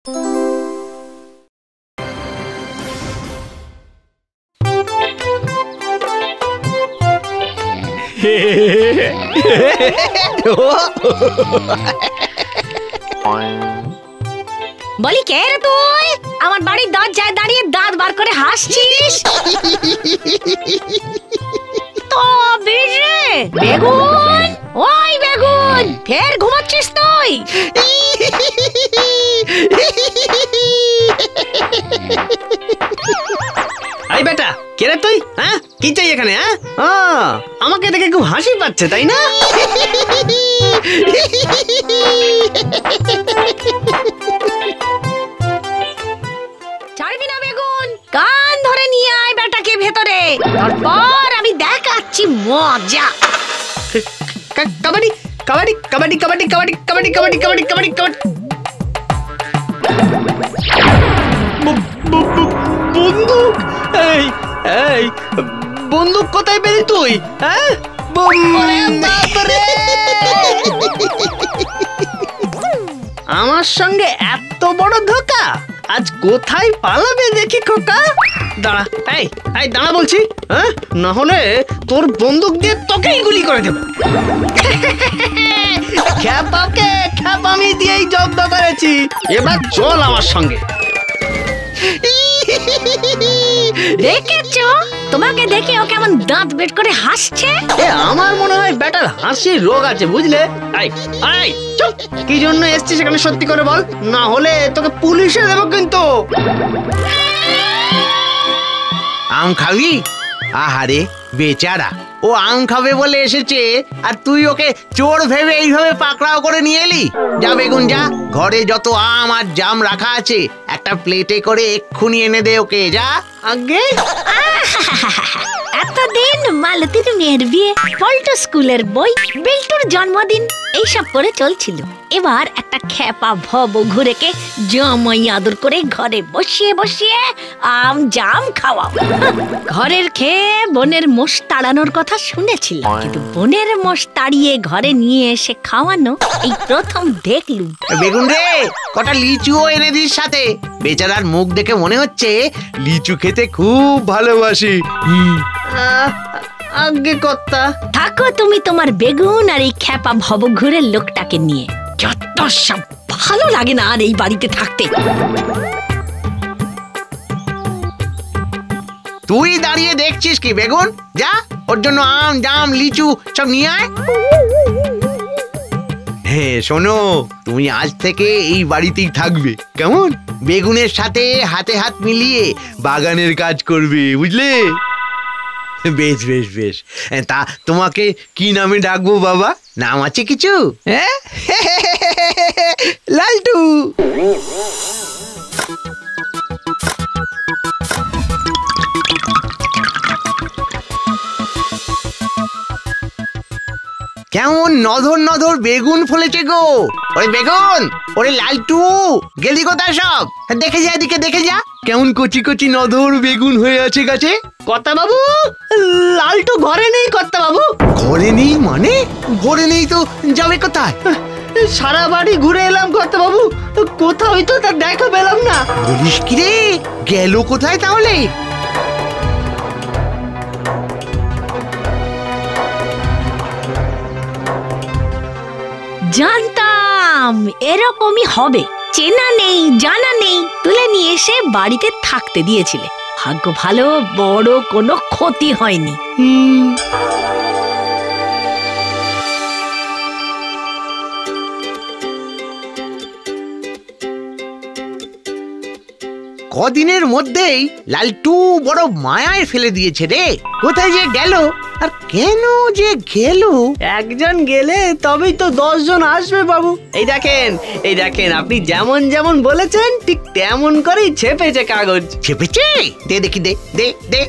বলি কে রে তুই? আমার বাড়ির দরজায় দাঁড়িয়ে দাঁত বার করে হাসছিস। তো বেগুন, ওই বেগুন, ফের ঘুমাচ্ছিস তুই? আই বেটা, কে রে তুই? হ্যাঁ, কি চাই এখানে? হ্যাঁ, আমাকে দেখে খুব হাসি পাচ্ছে তাই না? ছাড়বি না বেগুন, কান ধরে নিয়ে আয় বেটাকে ভেতরে, তারপর আমি দেখাচ্ছি মজা। কাবাডি কাবাডি কাবাডি কাবাডি কাবাডি কাবাডি কাবাডি কাবাডি কাবাডি কাবাডি। বন্দুক? এই এই বন্দুক কোথায় পেলি তুই? হ্যাঁ, আমার সঙ্গে এত বড় ধোঁকা? আজ কোথায় পালাবে দেখি খোকা। দাঁড়া, এই এই দাঁড়া বলছি। হ্যাঁ, না হলে তোর বন্দুক দিয়ে তোকেই গুলি করে দেব। খ্যাপাকে খ্যাপামি দিয়েই জব্দ করেছি, এবার চল আমার সঙ্গে। দেখেছো তোমাকে দেখে ও কেমন দাঁত বের করে হাসছে? আমার মনে হয় বেটার হাসির রোগ আছে, বুঝলে? চুপ, কি জন্য এসছিস সেখানে সত্যি করে বল, না হলে তোকে পুলিশে দেবো কিন্তু। আম খাবি? আহারে বেচারা, ও আম খাবে বলে এসেছে আর তুই ওকে চোর ভেবে এইভাবে পাকড়াও করে নিয়ে এলি। যা বেগুন যা, ঘরে যত আম আর জাম রাখা আছে একটা প্লেটে করে এক্ষুনি এনে দে ওকে, যা। আগে এতদিন মালতীর মেয়ের বিয়ে, পল্টু স্কুলের বই, বিল্টুর জন্মদিন, এইসব করে চলছিল। এবার একটা খ্যাপা ভব ঘুরেকে জামাই আদর করে ঘরে বসিয়ে বসিয়ে আম জাম খাওয়া। ঘরের খেয়ে বোনের মোষ তাড়ানোর কথা শুনেছিলাম, কিন্তু বোনের মোষ তাড়িয়ে ঘরে নিয়ে এসে খাওয়ানো এই প্রথম দেখলুম। বেগুন রে, কটা লিচুও এনে দিস সাথে। বেচারার মুখ দেখে মনে হচ্ছে লিচু খেতে খুব ভালোবাসি। আগে কর্তা, থাকো তুমি তোমার বেগুন আর এই খ্যাপা ভব ঘুরের লোকটাকে নিয়ে। যত সব ভালো লাগে না আর এই বাড়িতে থাকতে। তুই দাঁড়িয়ে দেখছিস কি বেগুন? যা, ওর জন্য আম জাম লিচু সব নিয়ে আয়। হ্যাঁ শোনো, তুমি আজ থেকে এই বাড়িতেই থাকবে, কেমন? বেগুনের সাথে হাতে হাত মিলিয়ে বাগানের কাজ করবে, বুঝলে? বেশ বেশ বেশ, তা তোমাকে কি নামে ডাকবো বাবা? নাম আছে কিছু? হ্যাঁ, লালটু। কেমন নধর নধর বেগুন ফলেছে গো। ওরে বেগুন, ওরে লালটু, গেলি কোথায় সব? দেখে যা, এদিকে দেখে যা, কেমন কচি কচি নধর বেগুন হয়ে আছে গাছে। কর্তা বাবু, লালটু ঘরে নেই কর্তা বাবু। ঘরে নেই মানে? ঘরে নেই তো যাবে কোথায়? সারা বাড়ি ঘুরে এলাম কর্তা বাবু, কোথাও তো তার দেখা পেলাম না। বলিস কি রে, গেল কোথায় তাহলে? জানতাম এরকমই হবে, চেনা নেই জানা নেই, তুলে নিয়ে এসে বাড়িতে থাকতে দিয়েছিলে। ভাগ্য ভালো, বড় কোনো ক্ষতি হয়নি। কদিনের মধ্যেই লালটু বড় মায়ায় ফেলে দিয়েছে রে। কোথায় যে গেল আর কেন যে গেল? একজন গেলে তবেই তো 10 জন আসবে বাবু। এই দেখেন আপনি যেমন যেমন বলেছেন ঠিক তেমন করেই ছেপেছে কাগজ। ছেপেছে? দে দেখি, দে দে দে।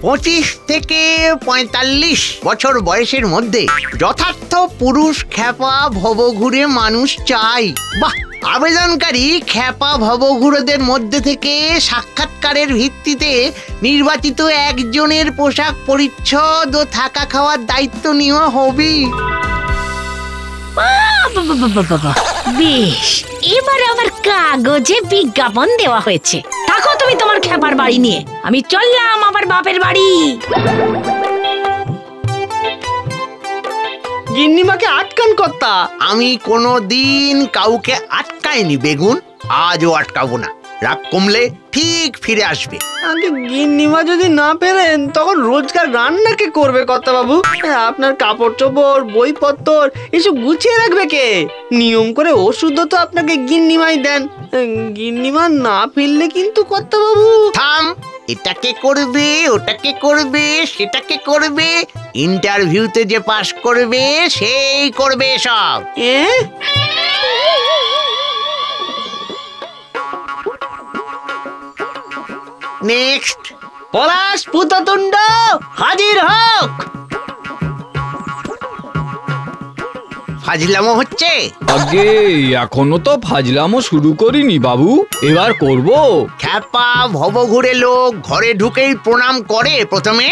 25 থেকে 45 বছর বয়সের মধ্যে যথার্থ পুরুষ খ্যাপা ভবঘুরে মানুষ চাই। বাহ, আবেদনকারী খ্যাপা ভবঘুরেদের মধ্যে থেকে সাক্ষাৎকারের ভিত্তিতে নির্বাচিত একজনের পোশাক পরিচ্ছদ ও থাকা খাওয়ার দায়িত্ব নেওয়া হবে। বাবা, বেশ, এবার আবার কাগজে বিজ্ঞাপন দেওয়া হয়েছে। থাকো তুমি তোমার খেপার বাড়ি নিয়ে, আমি চললাম আবার বাপের বাড়ি। গিন্নিমাকে আটকান কর্তা। আমি কোনোদিন কাউকে আটকাইনি বেগুন, আজও আটকাবো না। রাগ কমলে ঠিক ফিরে আসবে। আগে গিন্নিমা যদি না ফেরেন তখন রোজকার রান্না কে করবে কর্তা বাবু? আপনার কাপড় চোপড় বইপত্র এসব গুছিয়ে রাখবে কে? নিয়ম করে ওষুধও তো আপনাকে গিন্নিমাই দেন। গিন্নিমা না ফিরলে কিন্তু কর্তা বাবু। থাম, এটাকে করবে, ওটাকে করবে, সেটাকে করবে, ইন্টারভিউতে যে পাশ করবে সেই করবে সব। নেক্সট। পলাশ পুততুণ্ড হাজির হোক। ফাজলামো হচ্ছে? আগে এখনো তো ফাজলামো শুরু করিনি বাবু, এবার করব। খ্যাপা ভবঘুরে লোক ঘরে ঢুকেই প্রণাম করে প্রথমে?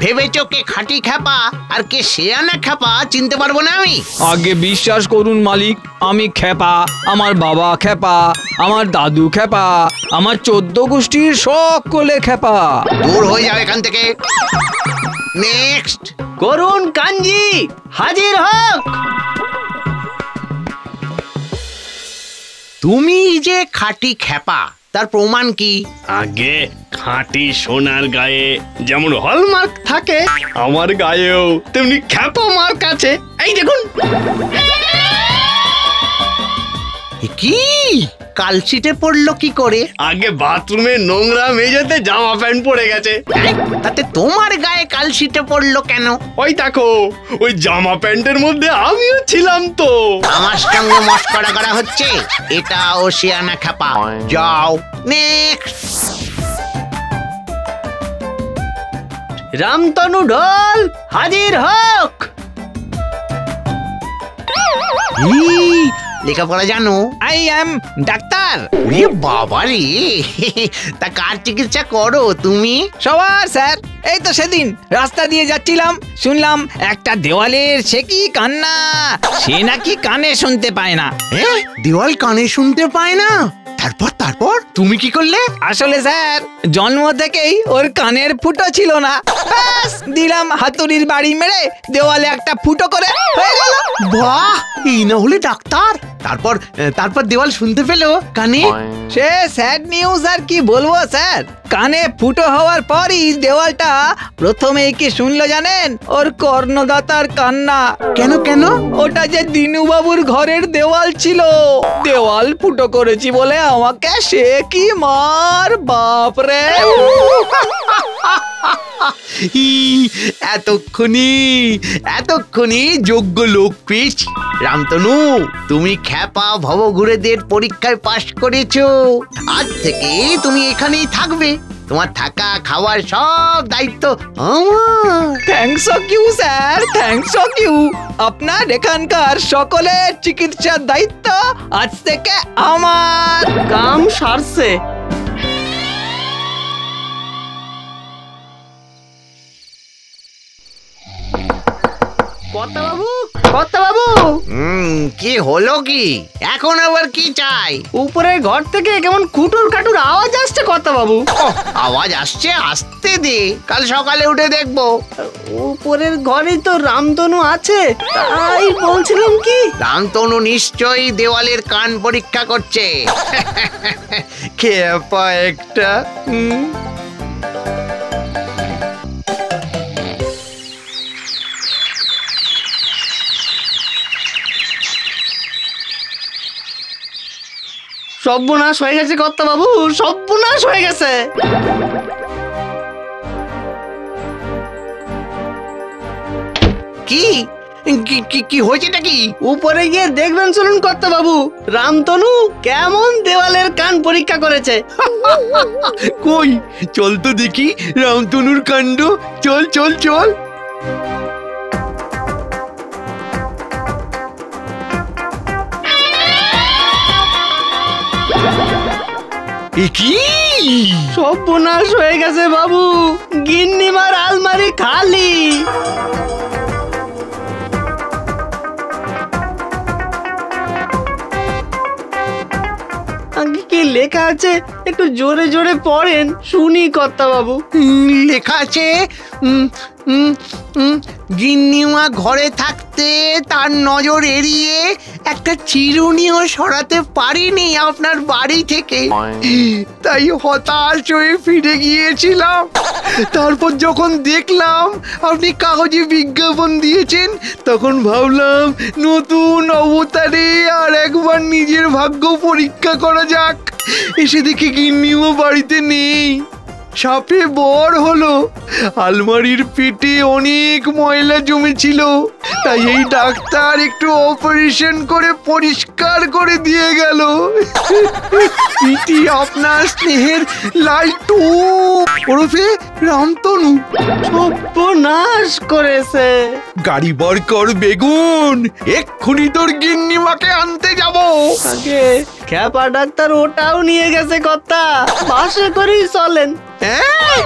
ভেবেছো কে খাঁটি খ্যাপা আর কে শেয়ানা খ্যাপা চিনতে পারবো না আমি? আগে বিশ্বাস করুন মালিক, আমি খেপা, আমার বাবা খেপা, আমার দাদু খেপা, আমার 14 গোষ্ঠীর সকলে খেপা। দূর হয়ে যাও এখান থেকে। নেক্সট। করুন কাঞ্জি হাজির হোক। তুমি যে খাঁটি খ্যাপা তার প্রমাণ কি? আগে খাঁটি সোনার গায়ে যেমন হলমার্ক থাকে, আমার গায়েও তেমনি খ্যাপা মার্ক আছে। এই দেখুন। কি কালশিটে পড়লো কি করে? আগে বাথরুমে নোংরা মেঝেতে জামা প্যান্ট পড়ে গেছে। তাতে তোমার গায়ে কালশিটে পড়লো কেন? ওই দেখো, ওই জামা প্যান্টের মধ্যে আমিও ছিলাম তো। আমার সঙ্গে মস্করা করা হচ্ছে? এটা ও শেয়ানা খ্যাপা। যাও নেক্সট। রামতনু ঢোল হাজির হোক। লেখাপড়া জানো? I am doctor. ওরে বাবা রে, তা কার চিকিৎসা করো তুমি? সবার স্যার। এই তো সেদিন রাস্তা দিয়ে যাচ্ছিলাম, শুনলাম একটা দেওয়ালের সে কি কান্না, সে নাকি কানে শুনতে পায় না। দেওয়াল কানে শুনতে পায় না? তারপর তারপর তুমি কি করলে? আসলে স্যার জন্ম থেকেই ওর কানের ফুটো ছিল না, ব্যাস দিলাম হাতুড়ির বাড়ি মেরে দেওয়ালে একটা ফুটো করে হয়ে গেল। বাহ, এই না হলে ডাক্তার। তারপর তারপর দেওয়াল শুনতে পেলো কানে? সে স্যাড নিউজ আর কি বলবো স্যার। কানে ফুটো হওয়ার পরই দেওয়ালটা প্রথমেই কি শুনলো জানেন? ওর কর্ণদাতার কান্না। কেন কেন? ওটা যে দিনুবাবুর ঘরের দেওয়াল ছিল, দেওয়াল ফুটো করেছি বলে আমাকে সে কি মার, বাপরে। এতক্ষণি যোগ্য লোক পেয়েছি। রামতনু, তুমি খ্যাপা ভবঘুরেদের পরীক্ষায় পাশ করেছো। আজ থেকে তুমি এখানেই থাকবে। তোমার থাকা খাওয়ার সব দায়িত্ব আমার। Thanks you sir, thanks you. আপনার এখানকার সকলের চিকিৎসার দায়িত্ব আজ থেকে আমার। কাম সারছে। কর্তা বাবু, কর্তা বাবু। কি হলো কি এখন? আবার কি চাই? উপরের ঘর থেকে কেমন কুটুর কাটুর আওয়াজ আসছে কর্তা বাবু। আওয়াজ আসছে, আসতে দে, কাল সকালে উঠে দেখবো। উপরের ঘরেই তো রামতনু আছে, তাই বলছিলাম কি। রামতনু নিশ্চয়ই দেওয়ালের কান পরীক্ষা করছে। খেপা একটা। সর্বনাশ হয়ে গেছে কর্তা বাবু, সর্বনাশ হয়ে গেছে। কি কি হয়েছেটা কি? উপরে গিয়ে দেখবেন চলুন কর্তা বাবু, রামতনু কেমন দেওয়ালের কান পরীক্ষা করেছে। কই চল তো দেখি রামতনুর কাণ্ড। চল চল চল। কি সর্বনাশ হয়ে গেছে বাবু, গিন্নিমার আলমারি খালি। লেখা আছে একটু জোরে জোরে পড়েন শুনি কর্তা বাবু। লেখা আছে গিন্নিমা ঘরে থাকতে তার নজর এড়িয়ে একটা চিরুনিও সরাতে পারিনি আপনার বাড়ি থেকে, তাই হতাশ হয়ে ফিরে গিয়েছিলাম। তারপর যখন দেখলাম আপনি কাগজে বিজ্ঞাপন দিয়েছেন, তখন ভাবলাম নতুন অবতারে আর একবার নিজের ভাগ্য পরীক্ষা করা যাক। এসে দেখি গিন্নিমা বাড়িতে নেই, সাপে বর হলো। আলমারির পেটে অনেক ময়লা জমেছিল, তাই এই ডাক্তার একটু অপারেশন করে পরিষ্কার করে দিয়ে গেল। ইতি আপনার স্নেহের লালটু ওরফে রামতনু। সর্বনাশ করেছে। গাড়ি বার কর বেগুন, এক্ষুনি তোর গিন্নিমাকে আনতে যাব। আগে খ্যাপা ডাক্তার ওটাও নিয়ে গেছে কর্তা, বাসে করেই চলেন। হ্যাঁ